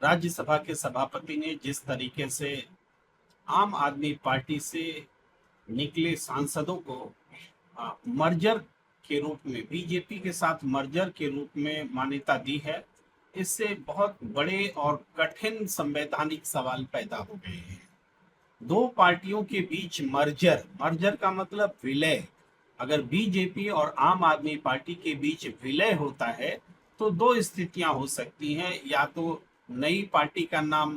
राज्यसभा के सभापति ने जिस तरीके से आम आदमी पार्टी से निकले सांसदों को मर्जर के रूप में, बीजेपी के साथ मर्जर के रूप में मान्यता दी है, इससे बहुत बड़े और कठिन संवैधानिक सवाल पैदा हो गए हैं। दो पार्टियों के बीच मर्जर, मर्जर का मतलब विलय। अगर बीजेपी और आम आदमी पार्टी के बीच विलय होता है तो दो स्थितियां हो सकती हैं, या तो नई पार्टी का नाम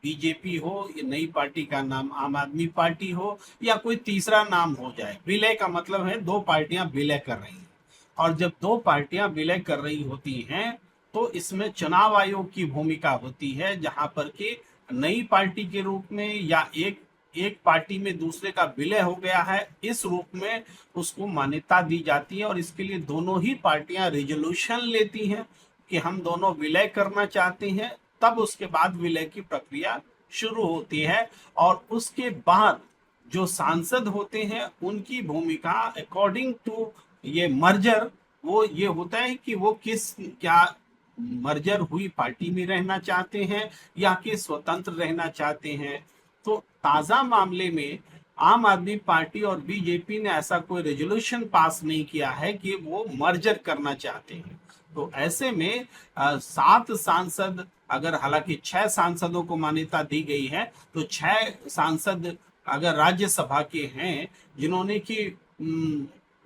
बीजेपी हो, या नई पार्टी का नाम आम आदमी पार्टी हो, या कोई तीसरा नाम हो जाए। विलय का मतलब है दो पार्टियां विलय कर रही हैं, और जब दो पार्टियां विलय कर रही होती हैं तो इसमें चुनाव आयोग की भूमिका होती है, जहां पर कि नई पार्टी के रूप में या एक एक पार्टी में दूसरे का विलय हो गया है, इस रूप में उसको मान्यता दी जाती है। और इसके लिए दोनों ही पार्टियां रिजोल्यूशन लेती हैं कि हम दोनों विलय करना चाहते हैं, तब उसके बाद विलय की प्रक्रिया शुरू होती है। और उसके बाद जो सांसद होते हैं उनकी भूमिका अकॉर्डिंग टू ये मर्जर, वो ये होता है कि वो किस क्या मर्जर हुई पार्टी में रहना चाहते हैं या कि स्वतंत्र रहना चाहते हैं। तो ताजा मामले में आम आदमी पार्टी और बीजेपी ने ऐसा कोई रेजोल्यूशन पास नहीं किया है कि वो मर्जर करना चाहते हैं। तो ऐसे में 7 सांसद, अगर हालांकि 6 सांसदों को मान्यता दी गई है, तो 6 सांसद अगर राज्यसभा के हैं जिन्होंने की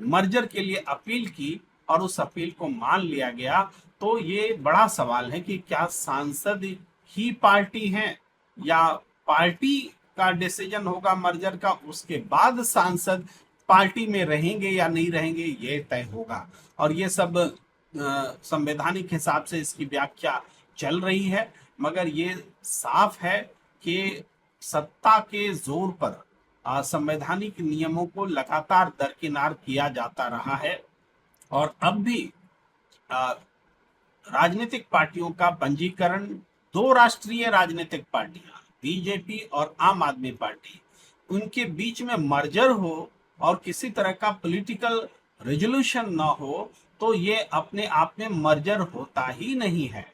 मर्जर के लिए अपील की और उस अपील को मान लिया गया, तो ये बड़ा सवाल है कि क्या सांसद ही पार्टी हैं, या पार्टी का डिसीजन होगा मर्जर का, उसके बाद सांसद पार्टी में रहेंगे या नहीं रहेंगे ये तय होगा। और ये सब संवैधानिक हिसाब से इसकी व्याख्या चल रही है, मगर ये साफ है कि सत्ता के जोर पर संवैधानिक नियमों को लगातार दरकिनार किया जाता रहा है। और अब भी अ, राजनीतिक पार्टियों का पंजीकरण, दो राष्ट्रीय राजनीतिक पार्टियां बीजेपी और आम आदमी पार्टी, उनके बीच में मर्जर हो और किसी तरह का पॉलिटिकल रेजोल्यूशन ना हो, तो ये अपने आप में मर्जर होता ही नहीं है।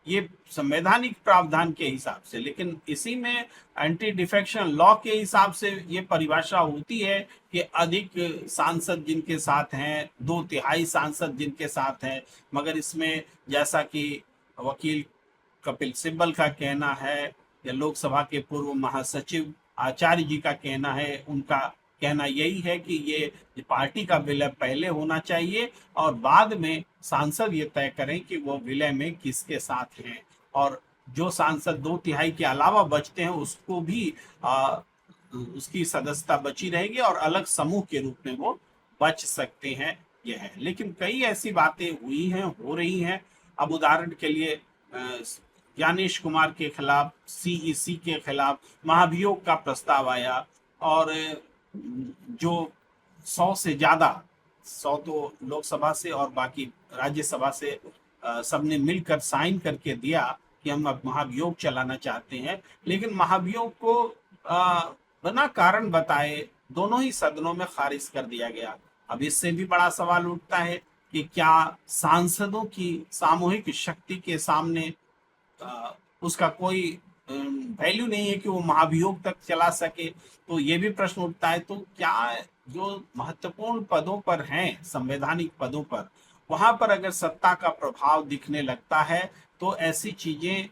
ये संवैधानिक प्रावधान के हिसाब से, लेकिन इसी में एंटी डिफेक्शन लॉ के हिसाब से ये परिभाषा होती है कि अधिक सांसद जिनके साथ हैं, 2/3 सांसद जिनके साथ हैं। मगर इसमें जैसा कि वकील कपिल सिब्बल का कहना है, या लोकसभा के पूर्व महासचिव आचार्य जी का कहना है, उनका कहना यही है कि ये पार्टी का विलय पहले होना चाहिए और बाद में सांसद ये तय करें कि वो विलय में किसके साथ हैं। और जो सांसद 2/3 के अलावा बचते हैं उसको भी उसकी सदस्यता बची रहेगी और अलग समूह के रूप में वो बच सकते हैं। यह है, लेकिन कई ऐसी बातें हुई हैं, हो रही हैं। अब उदाहरण के लिए ज्ञानेश कुमार के खिलाफ, सीईसी के खिलाफ महाभियोग का प्रस्ताव आया, और जो 100 से ज्यादा, 100 तो लोकसभा से और बाकी राज्यसभा से सबने मिलकर साइन करके दिया कि हम अब महाभियोग चलाना चाहते हैं। लेकिन महाभियोग को बिना कारण बताए दोनों ही सदनों में खारिज कर दिया गया। अब इससे भी बड़ा सवाल उठता है कि क्या सांसदों की सामूहिक शक्ति के सामने उसका कोई वैल्यू नहीं है कि वो महाभियोग तक चला सके। तो ये भी प्रश्न उठता है, तो क्या जो महत्वपूर्ण पदों पर हैं, संवैधानिक पदों पर, वहां पर अगर सत्ता का प्रभाव दिखने लगता है तो ऐसी चीजें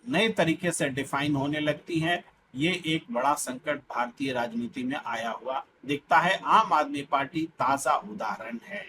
नए तरीके से डिफाइन होने लगती हैं। ये एक बड़ा संकट भारतीय राजनीति में आया हुआ दिखता है। आम आदमी पार्टी ताजा उदाहरण है।